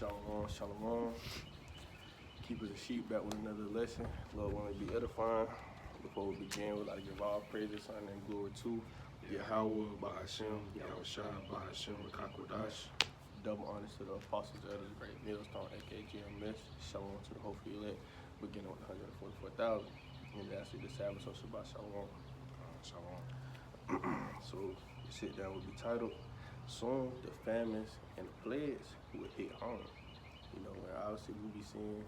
Shalom, shalom. Keepers of sheep back with another lesson. Lord, want to be edifying. Before we begin, we'd like to give all praises, honor, and glory to Yahweh, Bahashem, Yahushua, Bahashem, Kakodash. Double honors to the apostles, elders, great millstone, aka GMS. Shalom to the hopefully elect. Beginning with 144,000. And that's the Sabbath, so Shabbat Shalom. Shalom. So, the sit down will be titled, Soon the Famines and the Plagues will hit home. You know, and obviously we be seeing,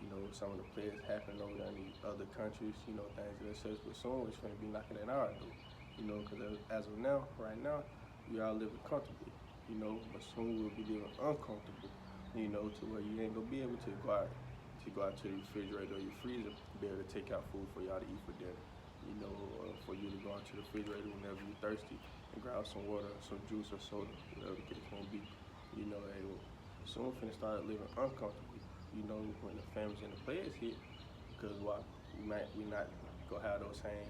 you know, some of the plagues happen over there in these other countries, you know, things of that such, but soon it's going to be knocking at our door, you know, because as of now, right now, we are living comfortably, you know, but soon we'll be living uncomfortable, you know, to where you ain't going to be able to go out to the refrigerator or your freezer to be able to take out food for y'all to eat for dinner, you know, for you to go out to the refrigerator whenever you're thirsty and grab some water, some juice or soda, whatever the case may be, you know, hey, soon we're finna start living uncomfortably, you know, when the famines and the plagues hit, because why? We not gonna have those same,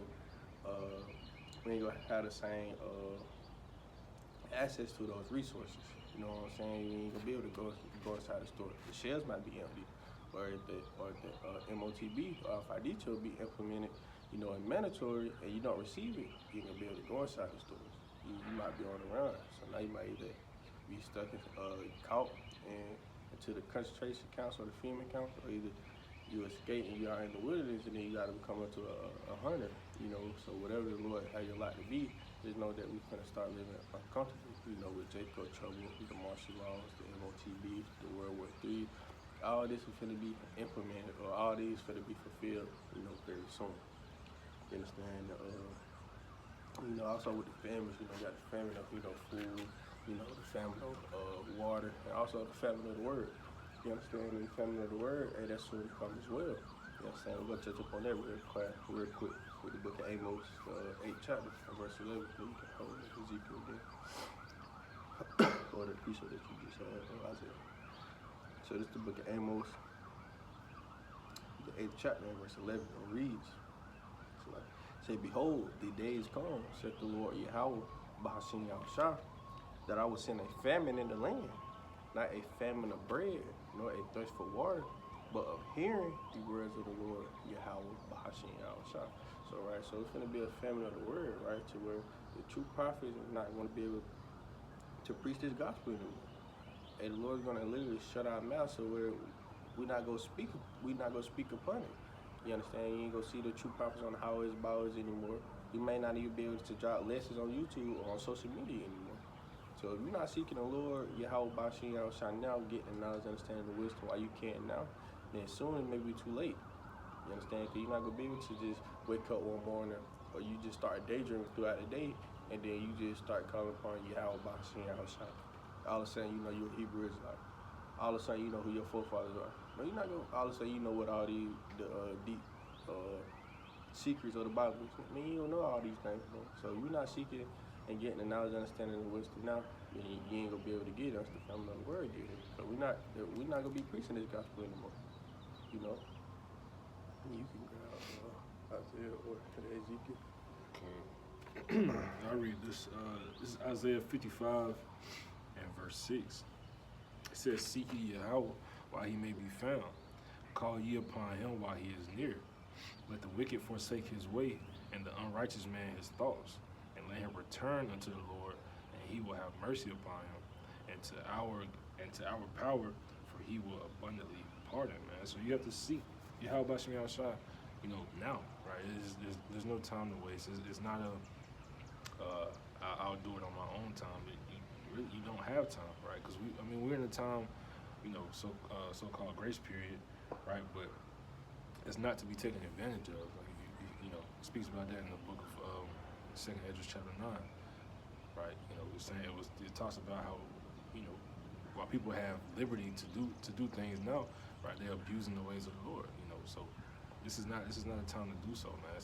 we ain't gonna have the same access to those resources. You know what I'm saying? You ain't gonna be able to go inside the store. The shelves might be empty, or the MOTB or FID will be implemented, you know, and mandatory, and you don't receive it, you ain't gonna be able to go inside the stores. You might be on the run, so now you might either be stuck in, caught into the concentration camps or the FEMA camps, or either you escape and you are in the wilderness and then you gotta become into a hunter, you know. So whatever the Lord has your lot to be, just know that we're gonna start living uncomfortably, you know, with Jacob trouble, the martial laws, the MOTB, the World War III. All this is gonna be implemented, or all these gonna be fulfilled, you know, very soon. You understand? You know, also with the famines, you know, got the famine of, you know, food, you know, the famine of water, and also the famine of the word. You understand? And the famine of the word, and that's soon to come as well. You understand? We're gonna touch up on that real quick with the book of Amos, 8th chapter, verse 11. So you can hold Ezekiel again. Or the precept that you just had, Isaiah. So this is the book of Amos, the 8th chapter, verse 11. It reads, say, behold, the days come, saith the Lord Yahweh, Bahashem Yahushua, that I will send a famine in the land, not a famine of bread, nor a thirst for water, but of hearing the words of the Lord Yahweh, Bahashem Yahushua. So, right, so it's going to be a famine of the word, right, to where the true prophets are not going to be able to preach this gospel anymore. And the Lord's going to literally shut our mouth, so where we're not going to speak upon it. You understand? You ain't gonna see the true prophets on the highways, byways anymore. You may not even be able to drop lessons on YouTube or on social media anymore. So if you're not seeking the Lord, Yahweh Bashin Yahushua now, getting the knowledge, understanding, the wisdom while you can now, then soon it may be too late. You understand? Because you're not gonna be able to just wake up one morning, or you just start daydreaming throughout the day, and then you just start calling upon Yahweh Bashin Yahushua. All of a sudden, you know you're a Hebrew Israelite. All of a sudden, you know who your forefathers are. No, you're not gonna. All of a sudden, you know what all these deep secrets of the Bible is. I mean, you don't know all these things, bro. So if you're not seeking and getting the knowledge, understanding, and wisdom now, then you ain't gonna be able to get us the family of the word get it. So we're not gonna be preaching this gospel anymore. You know. You can grab Isaiah or Ezekiel. Okay. I read this. This is Isaiah 55 and verse 6. It says, seek ye Yahweh while he may be found. Call ye upon him while he is near. Let the wicked forsake his way, and the unrighteous man his thoughts. And let him return unto the Lord, and he will have mercy upon him, and to our power, for he will abundantly pardon, man. So you have to seek Yahweh Bashem Yahushua, you know, now, right? There's no time to waste. It's not I'll do it on my own time. You don't have time, right? Because we're in a time, you know, so-called grace period, right? But it's not to be taken advantage of. Like you know, it speaks about that in the book of 2nd Esdras chapter 9, right? You know, it talks about how, you know, while people have liberty to do things now, right? They're abusing the ways of the Lord, you know. So this is not a time to do so, man.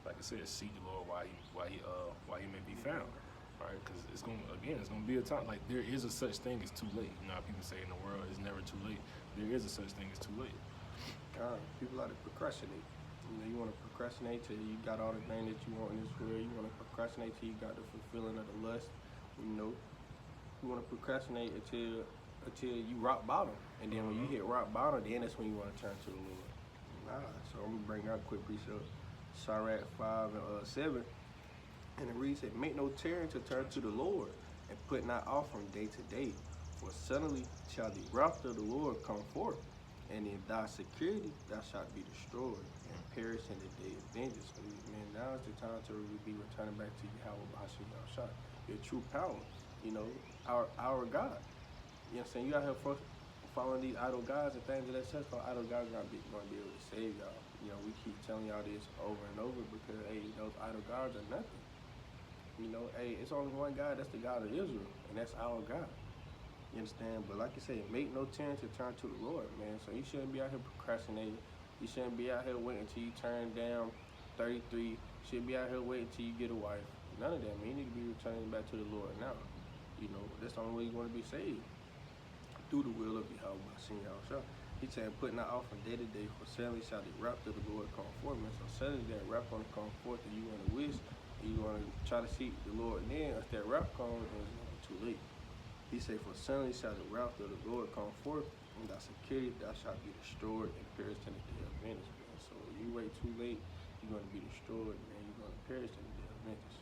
Like I said, seek the Lord while he may be found. Right, because it's gonna be a time, like there is a such thing as too late. You know how people say in the world it's never too late. There is a such thing as too late. People like to procrastinate. You know, you want to procrastinate till you got all the things that you want in this world. You want to procrastinate till you got the fulfilling of the lust. You know, you want to procrastinate until until you rock bottom. And then when you hit rock bottom, then that's when you want to turn to the Lord. Nah, so I'm going to bring out a quick precept. Sirach 5 and 7. And it reads, it make no tarrying to turn to the Lord, and put not off from day to day. For suddenly shall the wrath of the Lord come forth, and in thy security thou shalt be destroyed, and perish in the day of vengeance. So, man, now is the time to really be returning back to Yahweh B'Hashim Yahushua, your true power, our God. You know what I'm saying? You out here following these idol gods and things of that such. Idol gods are not going to be able to save y'all. You know, we keep telling y'all this over and over because, hey, those idol gods are nothing. You know, hey, it's only one God, that's the God of Israel, and that's our God. You understand? But like you said, make no tent to turn to the Lord, man. So you shouldn't be out here procrastinating. You shouldn't be out here waiting until you turn down 33. You shouldn't be out here waiting until you get a wife. None of that, man. You need to be returning back to the Lord now. You know, that's the only way you're going to be saved. Through the will of Yahweh, B'Hashim Yahushua. He said, put not off from day to day, for suddenly shall the wrath of the Lord come forth, man. So suddenly that wrath going to come forth, and you want to wish, and you want to try to seek the Lord. And then, if that wrath comes, then it's going to be too late. He said, for suddenly shall the wrath of the Lord come forth, and thy security thou shalt be destroyed, and perish in the day of vengeance, man. So if you wait too late, you're going to be destroyed, man. You're going to perish in the day of vengeance.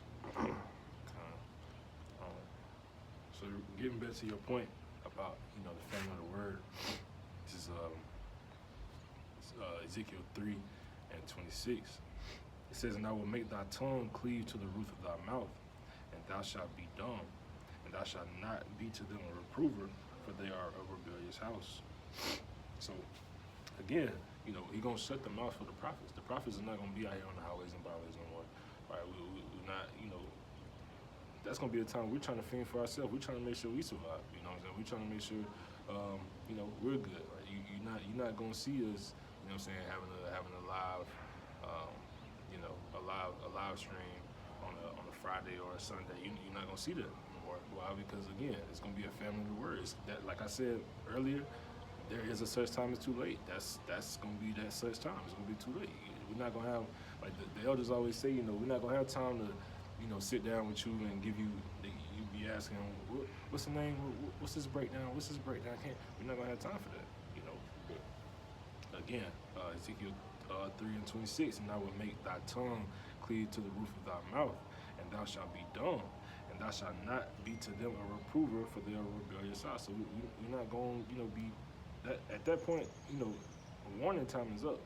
So getting back to your point about, the family of the word, this is Ezekiel 3 and 26. It says, and I will make thy tongue cleave to the roof of thy mouth, and thou shalt be dumb, and thou shalt not be to them a reprover, for they are a rebellious house. So, again, he gonna shut the mouth for the prophets. The prophets are not gonna be out here on the highways and byways no more. Right? We're not, that's gonna be a time we're trying to fend for ourselves. We're trying to make sure we survive. You know what I'm saying? We're trying to make sure, we're good. Right? You're not gonna see us, having a live, a live stream on a Friday or a Sunday. You're not gonna see that anymore. Why? Because again, it's gonna be a family of the word. That, like I said earlier, there is a such time as too late. That's gonna be that such time. It's gonna be too late. We're not gonna have, like the elders always say, we're not gonna have time to, sit down with you and give you. You be asking, what's the name? What's this breakdown? What's this breakdown? We're not gonna have time for that. But again, Ezekiel 3 and 26, and I will make thy tongue cleave to the roof of thy mouth, and thou shalt be dumb, and thou shalt not be to them a reprover, for they are a rebellious house. So we're not going, be that at that point. Warning time is up.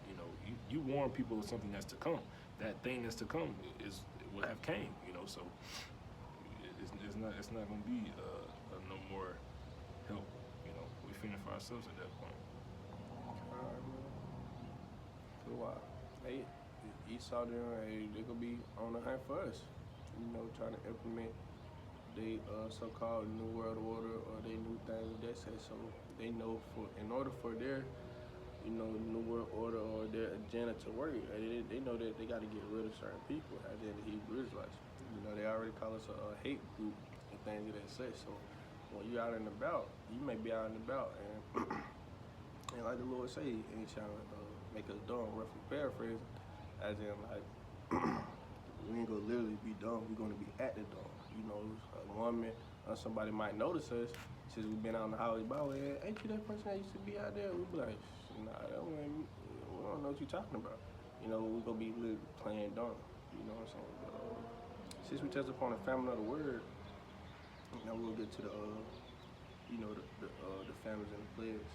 You warn people of something that's to come. That thing that's to come will have came. So it's not going to be no more help. We fending for ourselves at that point. So hey, Esau they gonna be on the hunt for us. Trying to implement they so-called new world order or they new things that say. So they know in order for their new world order or their agenda to work, they know that they got to get rid of certain people, as in the Hebrew Israelites. They already call us a hate group and things of that such. So when you out and about, you may be out and about, and like the Lord say, he ain't trying to make us dumb, roughly paraphrasing, as in like we ain't gonna literally be dumb, we're gonna be acting dumb. A woman or somebody might notice us since we've been out on the highway byway. Ain't you that person that used to be out there? We be like, nah, we don't know what you're talking about. We gonna be playing dumb. You know what I'm saying? But, since we touched upon the family of the word, we'll get to the families and the plagues.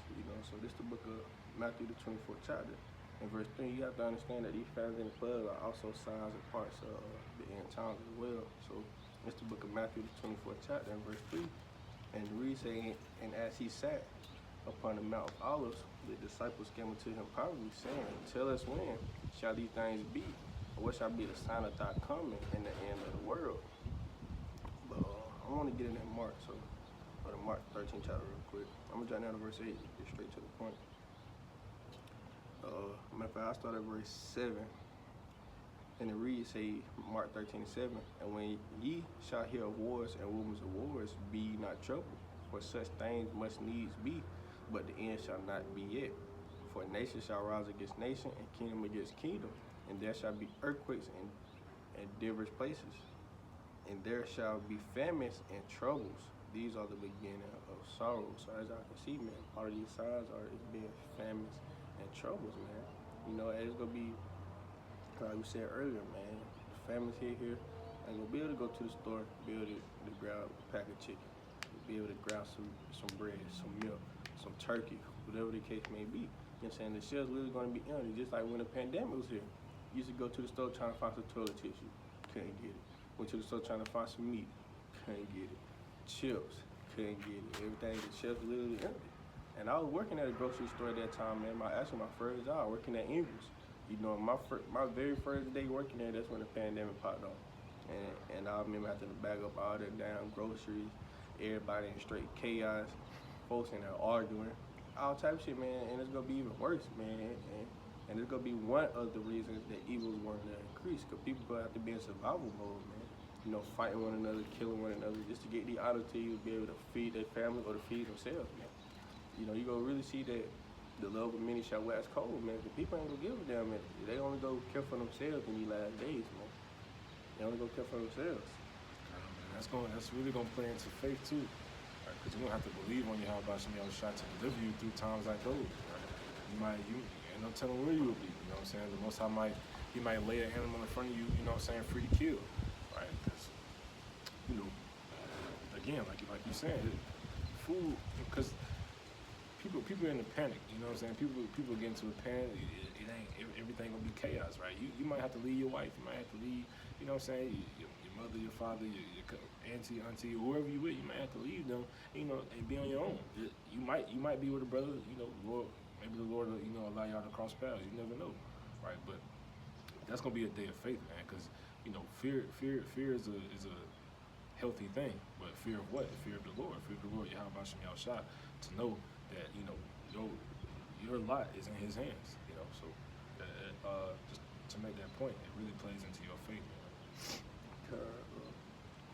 So this is the book of Matthew, the 24th chapter. In verse 3, you have to understand that these families and the plagues are also signs and parts of the end times as well. So it's the book of Matthew, the 24th chapter, in verse 3. And the read saying, and as he sat upon the Mount of Olives, the disciples came unto him privately, saying, tell us when shall these things be, or what shall be the sign of thy coming and the end of the world. But I want to get in that Mark, so go to Mark 13 chapter real quick. I'm going to jump down to verse 8, get straight to the point. Matter of fact, I'll start at verse 7. And the read say, Mark 13 and 7, and when ye shall hear of wars and rumors of wars, be ye not troubled, for such things must needs be, but the end shall not be yet. For nation shall rise against nation, and kingdom against kingdom, and there shall be earthquakes in diverse places, and there shall be famines and troubles. these are the beginning of sorrow. So as I can see, man, part of these signs are it's being famines and troubles, man. And it's gonna be like we said earlier, man. The families here ain't gonna be able to go to the store, be able to grab a pack of chicken, be able to grab some bread, some milk, some turkey, whatever the case may be. You know what I'm saying? The shelves literally gonna be empty, just like when the pandemic was here. You used to go to the store trying to find some toilet tissue, couldn't get it. Went to the store trying to find some meat, couldn't get it. Chips, couldn't get it. Everything, the shelves literally empty. And I was working at a grocery store at that time, man. Actually, my first job, working at Ingles. My very first day working there, that's when the pandemic popped off. And I remember having to bag up all the damn groceries, everybody in straight chaos, folks in there arguing, all type of shit, man. And it's gonna be even worse, man. And it's gonna be one of the reasons that evil is going to increase, because people gonna have to be in survival mode, man. Fighting one another, killing one another, just to get the opportunity to be able to feed their family or to feed themselves, man. You gonna really see that the love of many shall wax cold, man. The people ain't gonna give a damn, man. They only go care for themselves in these last days, man. They only go care for themselves. That's really gonna play into faith too, right? Because you're gonna have to believe on your how about some y'all shot to deliver you through times like those, right? You ain't no telling where you will be. You know what I'm saying? The Most High he might lay an animal in front of you. You know what I'm saying? Free to kill, right? Because again, like you said, food, because people in a panic. You know what I'm saying? People get into a panic. It ain't everything gonna be chaos, right? You might have to leave your wife. You might have to leave. You know what I'm saying? Your mother, your father, your auntie, whoever you with. You might have to leave them. And be on your own. You might be with a brother. Lord, maybe the Lord will allow y'all to cross paths. You never know, right? But that's gonna be a day of faith, man. Because fear is a healthy thing, but fear of what? Fear of the Lord. Fear of the Lord. Yahweh Shem Yahshua, to know that your lot is in His hands. So just to make that point, it really plays into your faith.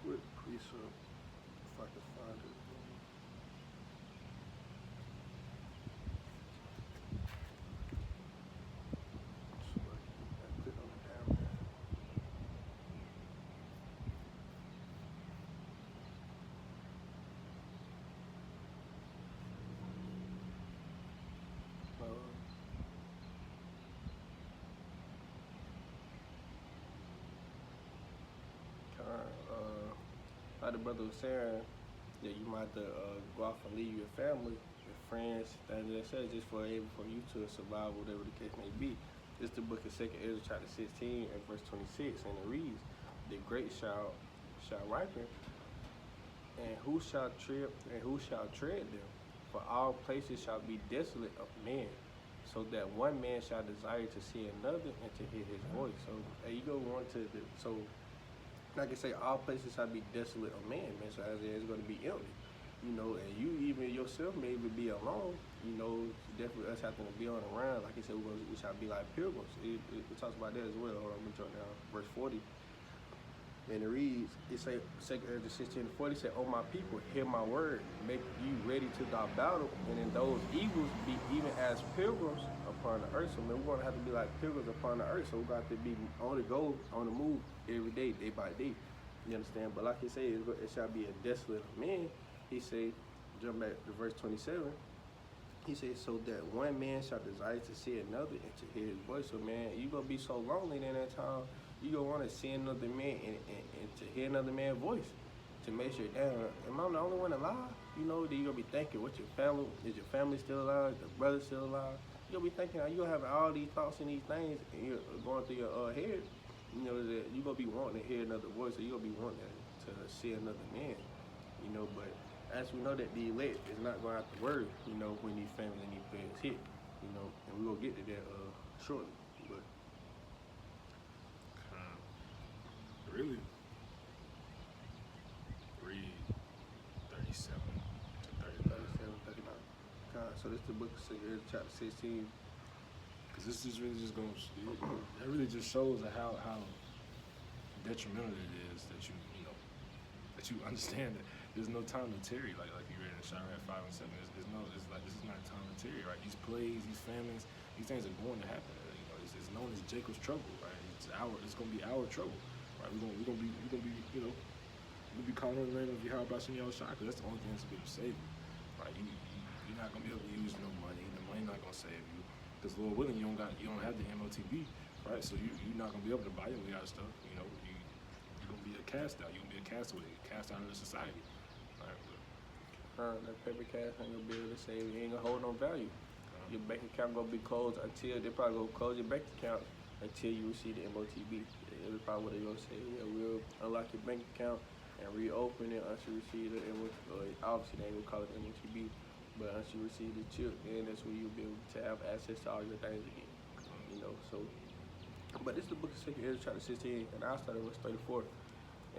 Quick precept, if I can find it. Click on the down there. Like the brother was saying, that you might have to go off and leave your family, your friends, things like that, just for you to survive, whatever the case may be. This is the book of 2nd Ezra, chapter 16, and verse 26, and it reads, "The grape shall ripen, and who shall tread them? For all places shall be desolate of men, so that one man shall desire to see another and to hear his voice." So you go want to, like I say, all places shall be desolate of man, man. So as it's going to be empty, and you even yourself may even be alone. Definitely us having to be on around. Like I said, we shall be like pilgrims. It talks about that as well. Hold on, let me jump down, verse 40. And it reads, it say, 2nd Ezra 16:40 said, "O my people, hear my word, make you ready to thy battle, and in those eagles be even as pilgrims upon the earth." So man, we're gonna have to be like pilgrims upon the earth. So we got to be on the go, on the move every day, day by day. You understand? But like he said, it shall be a desolate man. He said, jump back to verse 27. He said, "So that one man shall desire to see another and to hear his voice." So man, you gonna be so lonely in that time. You gonna want to see another man and to hear another man's voice, to make sure, damn, am I the only one alive? Then you gonna be thinking, what's your family? Is your family still alive? Is your brother still alive? You gonna be thinking, you gonna have all these thoughts and these things, and you're going through your head. That you gonna be wanting to hear another voice, or you gonna be wanting to see another man. But as we know that the elect is not going to have to worry, when these families and these plagues hit, and we gonna get to that shortly. But really read 37 to 39. 39. So this is the book of 2nd Ezra, chapter 16. Because this is really just going to, it really just shows how detrimental it is that that you understand that there's no time to tarry, like you read in Shirah 5 and 7. It's like this is not time to tarry, right? These plagues, these famines, these things are going to happen. It's known as Jacob's trouble, right? It's gonna be our trouble, right? We're gonna be you'll be calling on the name of Yahweh Bashim Yahushua, because that's the only thing that's going to save you. Right? You're not going to be able to use no money. The money not going to save you. Because Lord willing, you don't have the MOTB, right? So you're not going to be able to buy your way out of stuff. You're going to be a cast out. You're going to be a castaway, cast out of the society. Right? That paper cash ain't gonna be able to save you. It ain't gonna hold no value. Your bank account gonna be closed until they probably gonna close your bank account until you receive the MOTB. That's probably what they gonna say. Yeah, we'll unlock your bank account and reopen it once you receive the MOTB. Obviously, they ain't gonna call it MOTB, but once you receive the chip, then that's when you'll be able to have access to all your things again. So. But this is the book of 2 Ezra, chapter 16, and I started verse 34,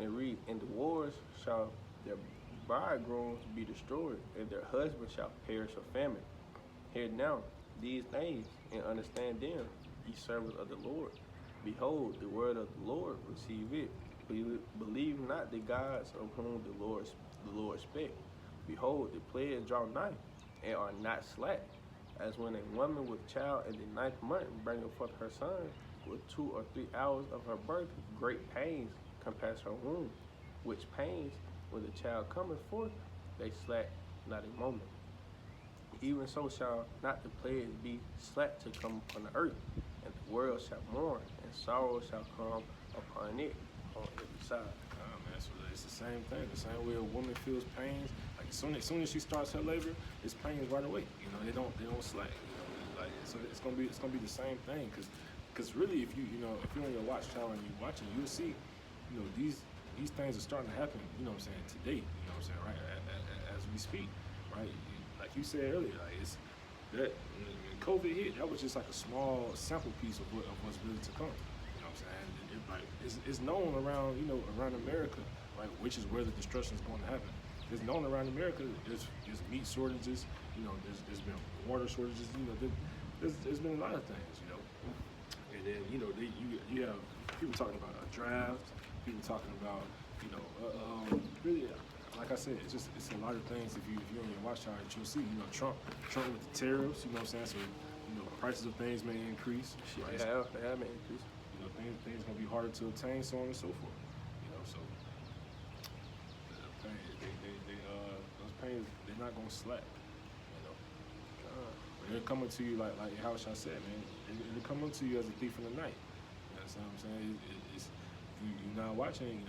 and it reads, "And the wars shall their bridegrooms be destroyed, and their husbands shall perish of famine. Hear now these things, and understand them, ye servants of the Lord. Behold, the word of the Lord, receive it. Believe not the gods of whom the Lord spake. Behold, the plagues draw nigh, and are not slack, as when a woman with child in the 9th month bringeth forth her son, with 2 or 3 hours of her birth, great pains compass her womb, which pains, when the child cometh forth, they slack not a moment. Even so shall not the plague be slack to come upon the earth, and the world shall mourn, and sorrow shall come upon it on every side." Man, so it's the same thing. The same way a woman feels pains, like as soon as she starts her labor, it's pains right away. They don't slack. So it's gonna be the same thing, because really, if you're on your watch tower and you're watching, you'll see, these things are starting to happen, today, right, as we speak, right? Like you said earlier, like it's that when COVID hit, that was just like a small sample piece of what's really to come. It's known around, around America, right, which is where the destruction is going to happen. It's known around America. There's meat shortages, there's been water shortages, there's been a lot of things, and then you have people talking about a draft, people talking about really, like I said, it's a lot of things. If you're on your watch tower, you'll see, Trump with the tariffs, so prices of things may increase. Right? They have been increased. Things gonna be harder to obtain, so on and so forth. So those pains, they're not gonna slack. They're coming to you like how I said, man. They're coming to you as a thief in the night. You know what I'm saying? It's if you're not watching,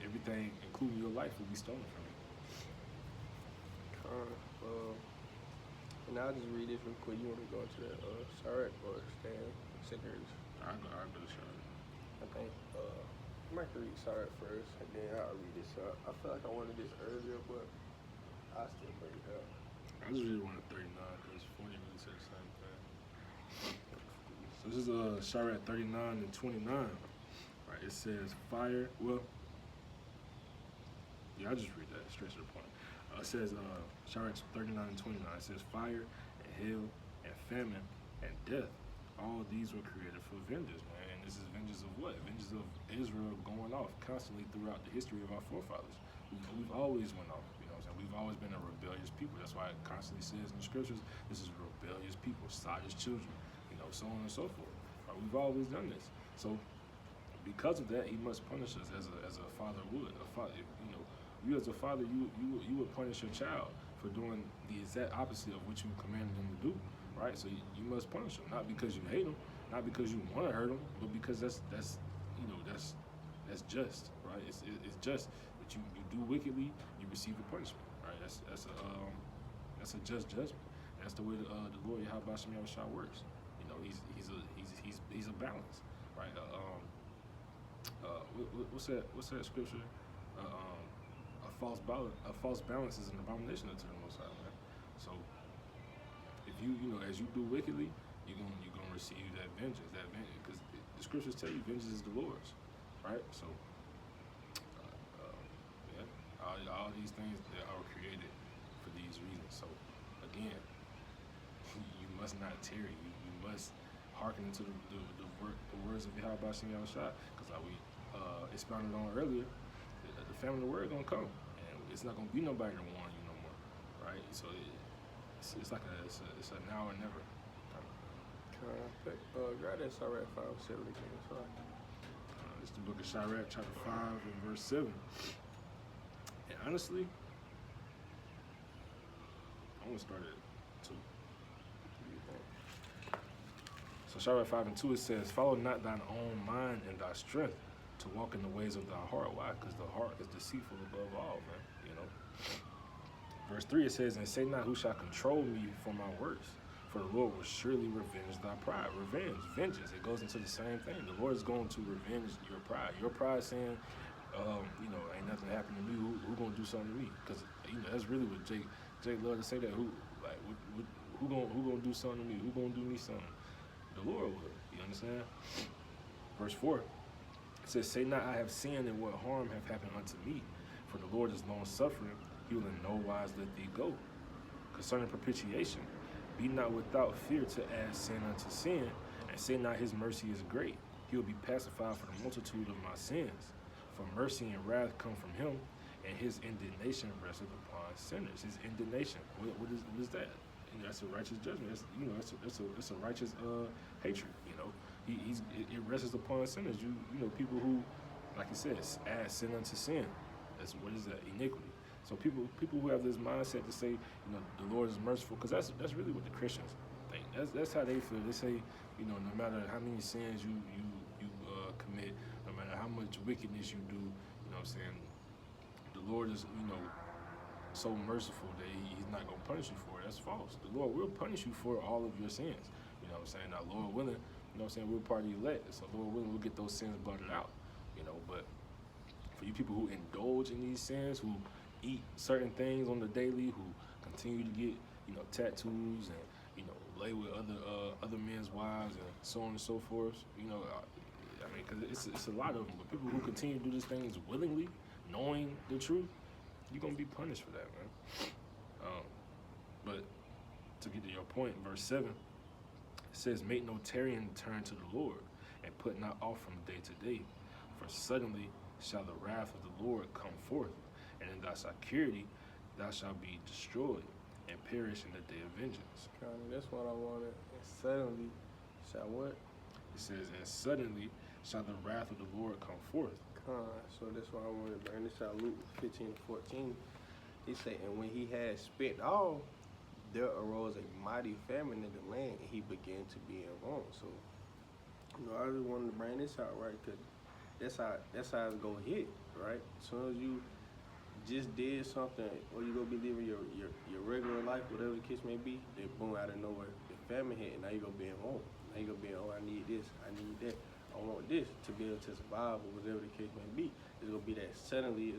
everything, including your life, will be stolen from you. And I'll just read this real quick. You want to go into that Sharek or stand secretaries? I'll go to Sharek. I think I might read Sharek first, and then I'll read this out. I feel like I wanted this earlier, but I'll still bring it up. I just really wanted 39 because 40 really said the same thing. So this is Sharek 39 and 29. Right, it says fire. Well, yeah, I'll just read that straight to the point. It says Sharek 39 and 29. It says fire and hail and famine and death. All these were created for vengeance, man. And this is vengeance of what? Vengeance of Israel going off constantly throughout the history of our forefathers. We've always went off. We've always been a rebellious people. That's why it constantly says in the scriptures, this is rebellious people, Sodom's children, so on and so forth. Right? We've always done this. So because of that, he must punish us as a father would. You as a father, you would punish your child for doing the exact opposite of what you commanded them to do, right? So you must punish them, not because you hate them, not because you want to hurt them, but because that's just, right? It's just that you do wickedly, you receive a punishment, right? That's a just judgment. That's the way the Lord Yahweh Bashim Yahushua works. He's a balance, right? What's that scripture? A false balance is an abomination unto the Most High, man. So if you as you do wickedly, you're gonna receive that vengeance, because the scriptures tell you vengeance is the Lord's, right? So all these things, they are created for these reasons. So again, you must not tarry. You must hearken to the words of Yahweh Bashim Yahushua, because like we expounded on earlier, the famine of the word gonna come, and it's not gonna be nobody to warn you no more, right? So it's like it's a now or never. Grab that Sharek 570 again. Sorry. It's the book of Sirach, chapter 5 and verse 7. And honestly, I'm going to start at 2. So Sirach 5 and 2, it says, follow not thine own mind and thy strength to walk in the ways of thy heart. Why? Because the heart is deceitful above all, man. You know. Verse 3, it says, and say not, who shall control me for my works? For the Lord will surely revenge thy pride. Revenge, vengeance. It goes into the same thing. The Lord is going to revenge your pride. Your pride saying, you know, ain't nothing happened to me. Who gonna do something to me? Because you know that's really what Jake love to say that. Who gonna do something to me? Who gonna do me something? The Lord will. You understand? Verse 4. It says, say not, I have sinned, and what harm have happened unto me? For the Lord is long suffering. He will in no wise let thee go. Concerning propitiation, be not without fear to add sin unto sin, and say not his mercy is great. He will be pacified for the multitude of my sins. For mercy and wrath come from him, and his indignation resteth upon sinners. His indignation, what is that? You know, that's a righteous judgment. It's a righteous hatred. You know, it rests upon sinners. You know, people who, like he says, add sin unto sin. That's what is that? Iniquity. So people who have this mindset to say, you know, the Lord is merciful, because that's really what the Christians think. That's how they feel. They say, you know, no matter how many sins you commit, no matter how much wickedness you do, you know what I'm saying, the Lord is, you know, so merciful that he's not going to punish you for it. That's false. The Lord will punish you for all of your sins. You know what I'm saying? Now, Lord willing, you know what I'm saying, we're part of the elect. So Lord willing, we'll get those sins blotted out. You know, but for you people who indulge in these sins, who eat certain things on the daily, who continue to get, you know, tattoos and, you know, lay with other men's wives and so on and so forth, you know, I mean, because it's a lot of them. But people who continue to do these things willingly, knowing the truth, you're going to be punished for that, man. But to get to your point, verse 7, it says, make no tarrying turn to the Lord, and put not off from day to day, for suddenly shall the wrath of the Lord come forth, and in thy security thou shalt be destroyed and perish in the day of vengeance. That's what I wanted. And suddenly shall what? It says, and suddenly shall the wrath of the Lord come forth. So that's why I wanted to bring this out. Luke 15 and 14. He said, and when he had spent all, there arose a mighty famine in the land, and he began to be in want. So, you know, I just wanted to bring this out, right? Because that's how it's gonna hit, right? As soon as you just did something, or you gonna be living your regular life, whatever the case may be, then boom, out of nowhere, the famine hit, and now you gonna be in want. Now you gonna be, I need this, I need that, I want this to be able to survive, or whatever the case may be. It's gonna be that suddenly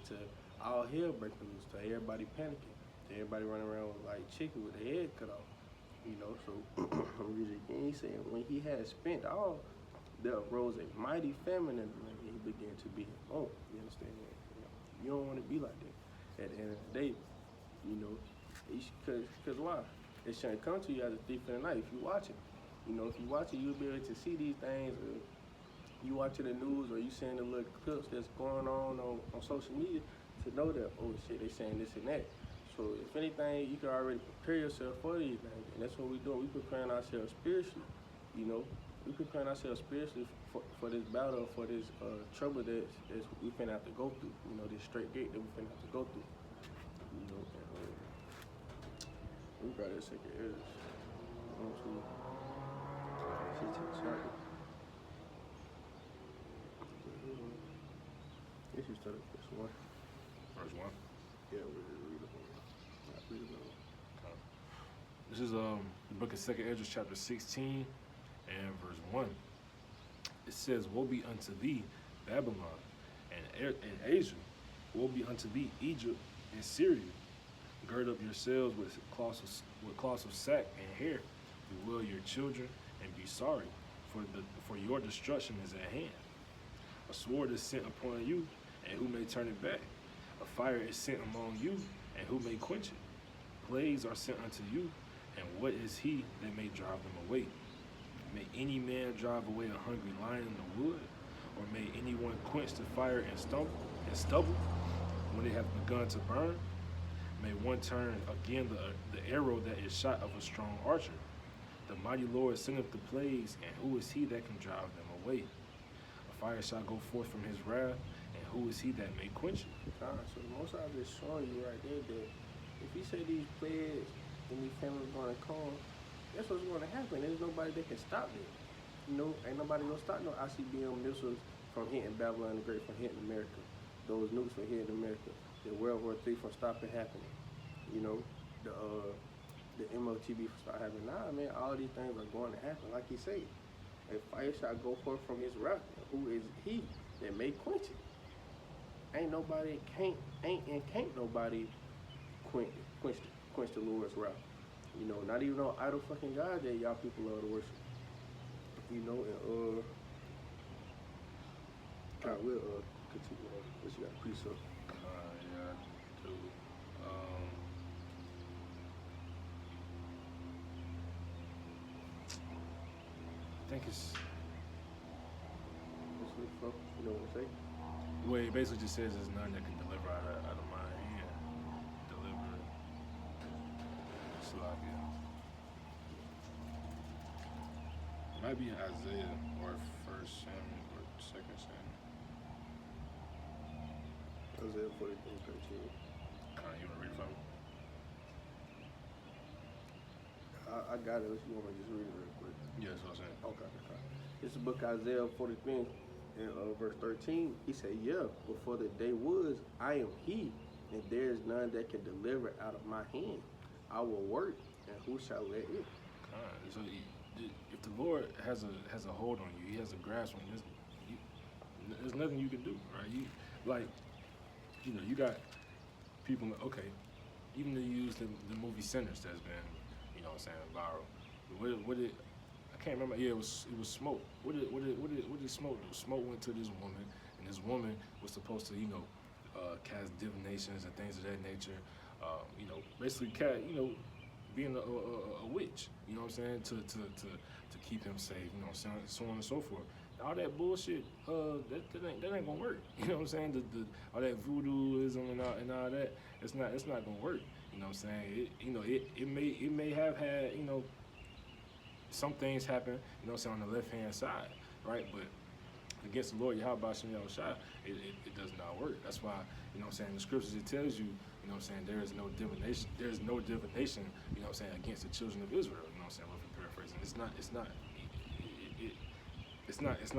to all hell breaking loose, to everybody panicking, to everybody running around like chicken with their head cut off. You know, so I'm reading again. He said, when he had spent all, there arose a mighty famine in the land, and he began to be in want. You understand that? You don't want to be like that at the end of the day, you know, because why? It shouldn't come to you as a thief in the night. If you watch it, you know, if you watch it, you'll be able to see these things. Or you watching the news, or you seeing the little clips that's going on social media to know that, oh shit, they saying this and that. So if anything, you can already prepare yourself for these things, and that's what we're doing. We're preparing ourselves spiritually, you know. We're preparing ourselves spiritually for this battle, for this trouble that we finna have to go through. You know, this straight gate that we finna have to go through. You know, and, we got a second edge. 1, 2, 16, sorry. This is start at verse 1. Verse 1? Yeah, we're just read it. Read it. This is the book of 2 Esdras, chapter 16 and verse 1. It says, woe be unto thee, Babylon, and Asia. Woe be unto thee, Egypt and Syria. Gird up yourselves with cloths of sack and hair. Bewail your children and be sorry, for your destruction is at hand. A sword is sent upon you, and who may turn it back? A fire is sent among you, and who may quench it? Plagues are sent unto you, and what is he that may drive them away? May any man drive away a hungry lion in the wood, or may anyone quench the fire and stubble when they have begun to burn? May one turn again the arrow that is shot of a strong archer. The mighty Lord sendeth the plagues, and who is he that can drive them away? A fire shall go forth from his wrath, and who is he that may quench it? So the Most High just showing you right there that if he say these plagues and these families gonna come, that's what's gonna happen. There's nobody that can stop it. Ain't nobody gonna stop no ICBM missiles from hitting Babylon the Great, from hitting America. Those nukes from hitting America. The World War III from stopping happening. The MOTB from start happening. Nah, man, all these things are going to happen. Like he said, a fire shall go forth from his wrath. Who is he that may quench it? Ain't nobody can't nobody quench the Lord's wrath. Not even no idol fucking God that y'all people love to worship. I will continue on. What you got a precept? Yeah, I do. I think it's You know what I'm saying? well, it basically just says there's none that can deliver out of my hand. Deliver Slovakia. It might be in Isaiah or First Samuel or Second Samuel. Isaiah 43:13. You wanna read it for me? I got it. If you want me to just read it real quick. Yeah, that's what I'm saying. Okay. It's the book Isaiah 43 and verse 13. He said, yeah, before the day was, I am he, and there is none that can deliver out of my hand. I will work, and who shall let it? So if the Lord has a hold on you, he has a grasp on you, there's nothing you can do, right? You got people, okay, even to use the movie Sinners that's been, viral. What did I can't remember. Yeah, it was Smoke. What did Smoke do? Smoke went to this woman, and this woman was supposed to, cast divinations and things of that nature. Basically, being a witch. You know what I'm saying? To keep him safe. So on and so forth. All that bullshit, that ain't gonna work. You know what I'm saying? All that voodooism and all that, it's not gonna work. You know what I'm saying? It may have had, some things happen, on the left hand side, right? But against the Lord Yahweh Shem Yahushua, it does not work. That's why, the scriptures, it tells you, there is no divination, against the children of Israel, roughly paraphrasing. It's not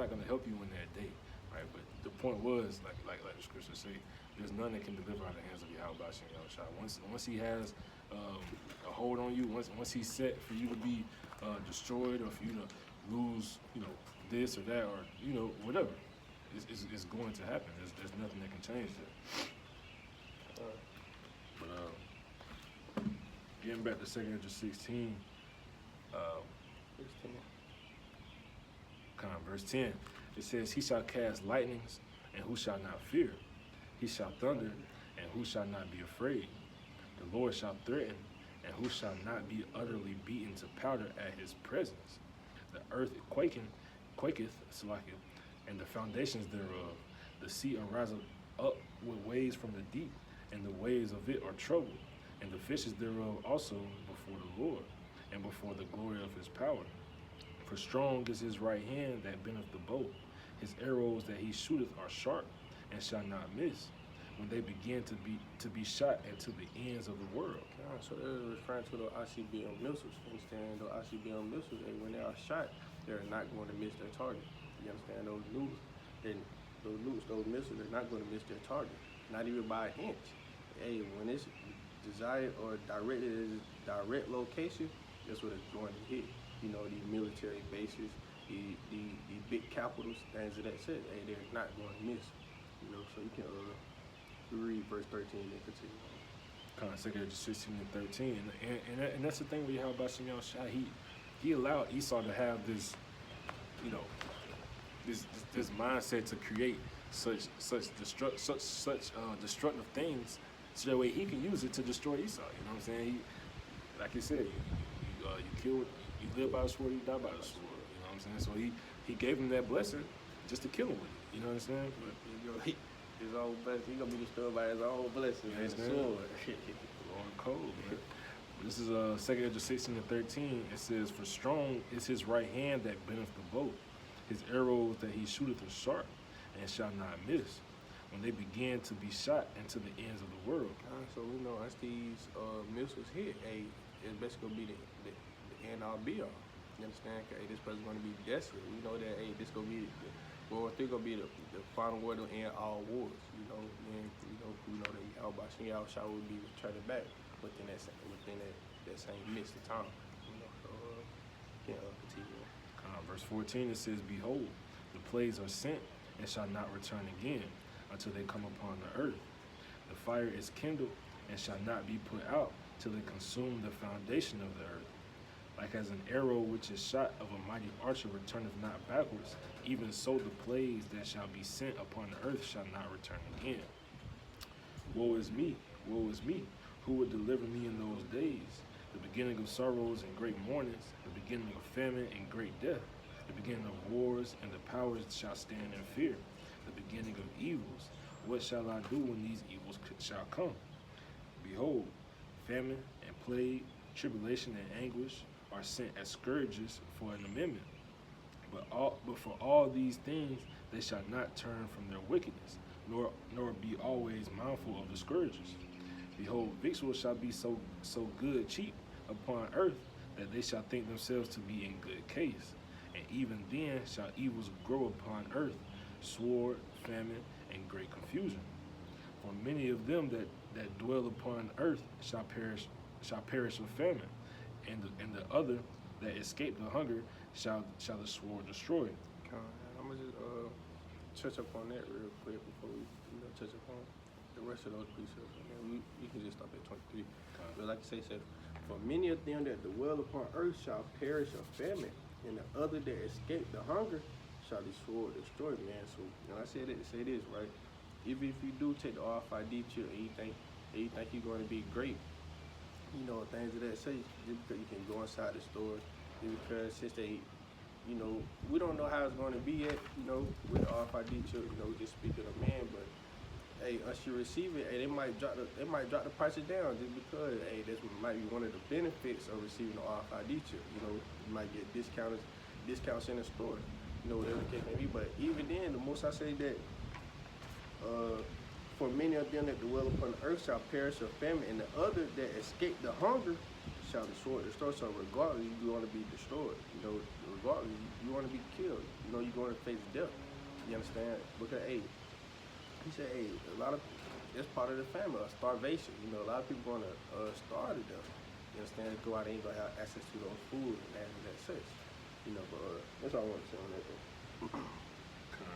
gonna help you in that day, right? But the point was, like the scriptures say, there's none that can deliver out of the hands of Yahweh Shem Yahushua. Once he has a hold on you, once he's set for you to be destroyed, or for you to lose, this or that, or whatever, it's going to happen. There's nothing that can change that. But getting back to 2 Ezra 16, verse 10, it says, he shall cast lightnings, and who shall not fear? He shall thunder, and who shall not be afraid? The Lord shall threaten, and who shall not be utterly beaten to powder at his presence? The earth quaketh, and the foundations thereof. The sea ariseth up with waves from the deep, and the waves of it are troubled, and the fishes thereof also before the Lord, and before the glory of his power. For strong is his right hand that bendeth the bow. His arrows that he shooteth are sharp, and shall not miss, when they begin to be shot into the ends of the world. So they're referring to the ICBM missiles. You understand? Those ICBM missiles, when they are shot, they're not going to miss their target. You understand? Those missiles, they're not going to miss their target, not even by an inch. When it's desired or directed at a direct location, that's what it's going to hit. These military bases, these big capitals, things of that set, they're not going to miss. So you can read verse 13 and continue. 2 Ezra 16 and 13, and that's the thing with Yahweh Shem Yahushua. He allowed Esau to have this, this mindset to create such destructive things, so that way he can use it to destroy Esau. You know what I'm saying? Like you said, you live by the sword, you die by the sword. You know what I'm saying? So he gave him that blessing just to kill him with it. You know what I'm saying? But, his own blessing, he's gonna be destroyed by his own blessing. Yes, and sword. Lord cold, man. This is 2 Ezra 16 and 13. It says, for strong is his right hand that bendeth the bow. His arrows that he shooteth are sharp, and shall not miss, when they begin to be shot into the ends of the world. So we know as these missiles hit, hey, it's basically gonna be the end all be all. You understand? Hey, this person's gonna be desolate. We know that hey, this gonna be World War III gonna be the final war to end all wars. You know, and we know that Yahweh will be returning back within that same midst of time. You know, so continue. Verse 14 it says, "Behold, the plagues are sent and shall not return again until they come upon the earth. The fire is kindled and shall not be put out till they consume the foundation of the earth. Like as an arrow which is shot of a mighty archer returneth not backwards, even so the plagues that shall be sent upon the earth shall not return again. Woe is me, who would deliver me in those days? The beginning of sorrows and great mournings, the beginning of famine and great death, the beginning of wars, and the powers shall stand in fear, the beginning of evils. What shall I do when these evils shall come? Behold, famine and plague, tribulation and anguish are sent as scourges for an amendment. But for all these things they shall not turn from their wickedness, nor be always mindful of the scourges. Behold, victuals shall be so good cheap upon earth, that they shall think themselves to be in good case. And even then shall evils grow upon earth, sword, famine, and great confusion. For many of them that dwell upon earth shall perish with famine, and the other that escape the hunger shall the sword destroy." I'm gonna just touch up on that real quick before we touch upon the rest of those precepts. We can just stop at 23. But like I say, for many of them that dwell upon earth shall perish of famine, and the other that escape the hunger shall the sword destroy, man. So when I say that, to say this, right? Even if you do take the RFID chip and you think you're going to be great, things of that say, just because you can go inside the store, just because since they, we don't know how it's going to be yet, with the RFID chip, we just speaking of man, but hey, once you receive it, hey, they might drop the prices down just because, hey, this might be one of the benefits of receiving the RFID chip. You might get discounts in the store, whatever the case may be. But even then, the most I say that, for many of them that dwell upon the earth shall perish of famine, and the other that escape the hunger shall the sword destroy. So regardless, you want to be destroyed. Regardless, you want to be killed. You're going to face death. You understand? Because, hey, he said, hey, it's part of the family, starvation. A lot of people going to starve to death. You understand? Go out, they ain't going to have access to those food and that such. But that's all I want to say on that, though.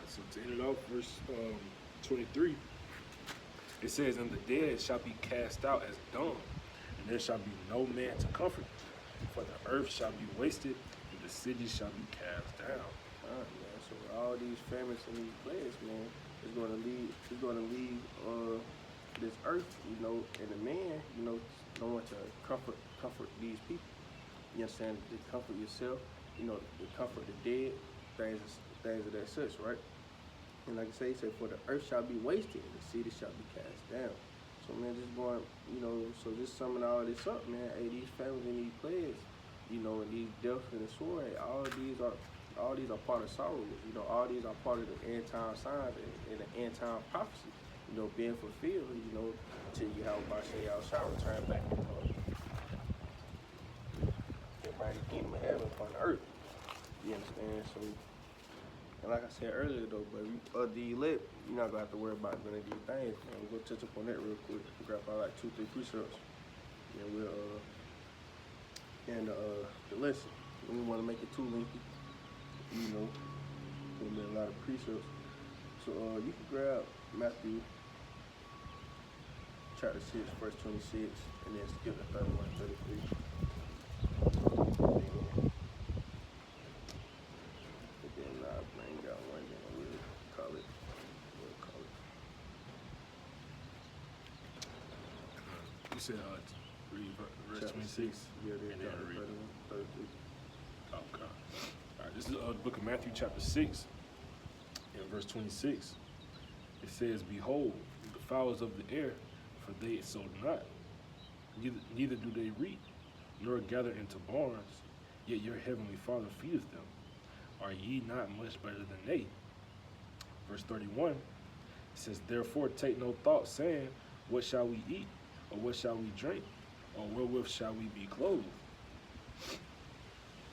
So to end it off, verse 23, it says, "And the dead shall be cast out as dung, and there shall be no man to comfort them. For the earth shall be wasted, and the cities shall be cast down." Man. So all these famines and these plagues, man, is going to leave this earth, and the man, don't want to comfort these people. You understand? To comfort yourself, to comfort the dead, things of that such, right? And like I say, for the earth shall be wasted, and the city shall be cast down. So man, just going, so just summing all this up, man. Hey, these famines and these plagues, and these deaths and the sword, hey, all these are part of sorrows. All these are part of the end time signs and the end time prophecy, being fulfilled, till you have Bashay shall return back. Everybody kingdom of heaven upon earth. You understand? So, and like I said earlier though, but the elect, you're not gonna have to worry about none of these things, man. We'll go touch up on that real quick. We'll grab out like 2-3 precepts. And we'll and the lesson. We don't want to make it too lengthy. There'll be a lot of precepts. So you can grab Matthew chapter 6, verse 26, and then skip to 31, 33. And then bring out one, then we'll call it. You said read verse 26, Yeah, and then read 31, 33. Okay. All right, this is the book of Matthew chapter 6, and verse 26. It says, "Behold, the fowls of the air, for they sow not, neither do they reap, nor gather into barns, yet your heavenly Father feedeth them. Are ye not much better than they? Verse 31, it says, therefore take no thought, saying, what shall we eat? Or what shall we drink? Or wherewith shall we be clothed?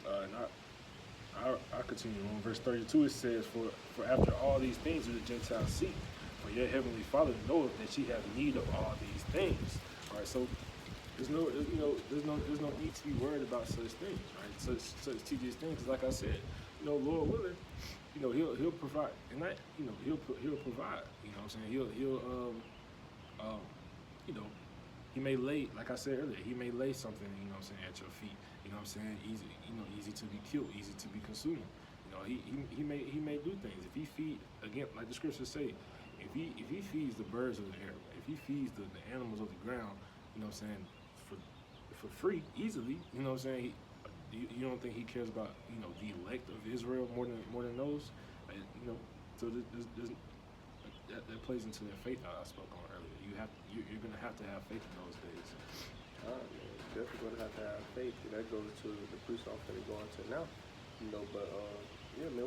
And I continue on. Verse 32, it says, for after all these things do the Gentiles seek, for your heavenly Father knoweth that ye have need of all these things. All right, so there's no need to be worried about such things, right? Such tedious things. Like I said, Lord willing, he'll provide, and that, he'll provide. You know what I'm saying? He may lay, like I said earlier, he may lay something, at your feet. You know what I'm saying? Easy to be killed, easy to be consumed. He may do things. If he feed, again, like the scriptures say, if he feeds the birds of the air, if he feeds the animals of the ground, for free, easily, you don't think he cares about, the elect of Israel more than those? And, so that plays into that faith I spoke on earlier. You're gonna have to have faith in those days. Definitely gonna have to have faith, and that goes to the priest off that they're going to now. But yeah, man,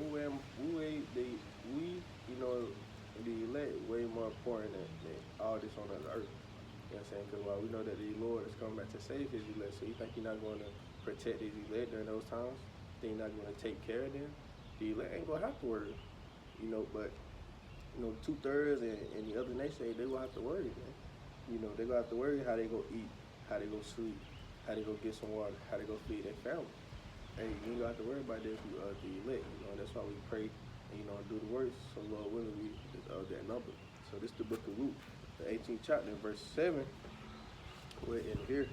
the elect way more important than all this on the earth. You know what I'm saying? Because while we know that the Lord is coming back to save his elect, so you think he's not going to protect his elect during those times? Think he's not going to take care of them? The elect ain't going to have to worry. But 2/3 and the other nation, they will have to worry, man. They gonna have to worry how they go eat, how they go sleep, how they go get some water, how they go feed their family. Hey, you ain't gonna have to worry about that if you the elect. That's why we pray and do the works. So Lord willing, we that number. So this is the book of Luke, the 18th chapter, verse 7. We're in here,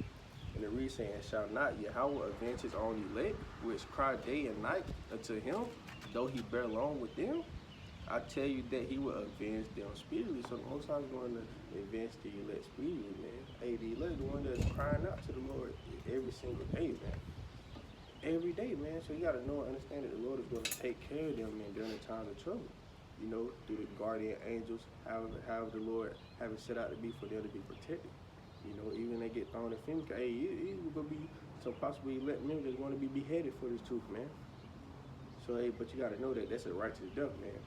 and it reads saying, "Shall not Yahweh avenge his own elect, which cry day and night unto him, though he bear long with them? I tell you that he will avenge them speedily." So the Most High is going to avenge the elect speedily, man. Hey, the elect, the one that's crying out to the Lord every single day, man. Every day, man. So you got to know and understand that the Lord is going to take care of them, man, during the times of trouble. Through the guardian angels, however the Lord have it set out to be for them to be protected. Even they get thrown in Famines, hey, it's going to be some possibly elect men that's going to be beheaded for this truth, man. So, hey, but you got to know that that's a righteous death, man.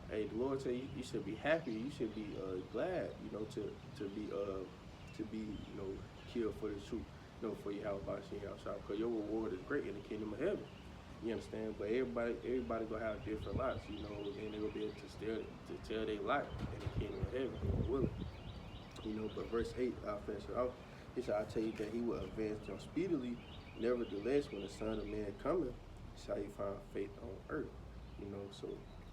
Hey, the Lord said you should be happy. You should be glad, to be killed for the truth, for your house, because your reward is great in the kingdom of heaven. You understand? But everybody gonna have different lives, and they gonna be able to tell their life in the kingdom of heaven, Lord willing. But verse 8, I'll finish it off. He said, "I tell you that he will avenge them speedily. Nevertheless, when the Son of Man cometh, shall he find faith on earth?" So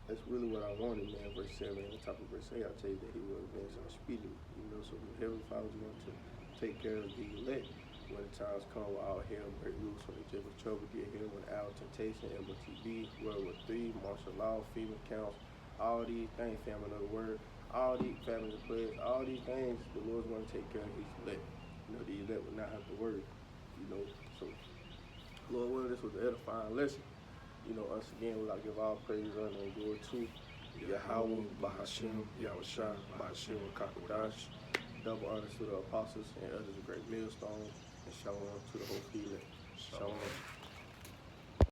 that's really what I wanted, man. Verse 7, and the top of verse 8, I'll tell you that he will advance us speedily. So the Heavenly Father is going to take care of the elect when the times come where all hell break loose, when the judgment trouble get here, when our temptation, MOTB, World War III, martial law, FEMA counts, all these things, famine of the word, all these families of pledge, all these things, the Lord's going to take care of his elect. The elect will not have to worry. So Lord willing, this was an edifying lesson. Once again, we got to give all praise, honor, and glory to Yahweh, Bahashim, Yahushua, Bahashim, Kakadash. Double honors to the apostles and others of great millstone, and shalom to the whole elect. Shalom.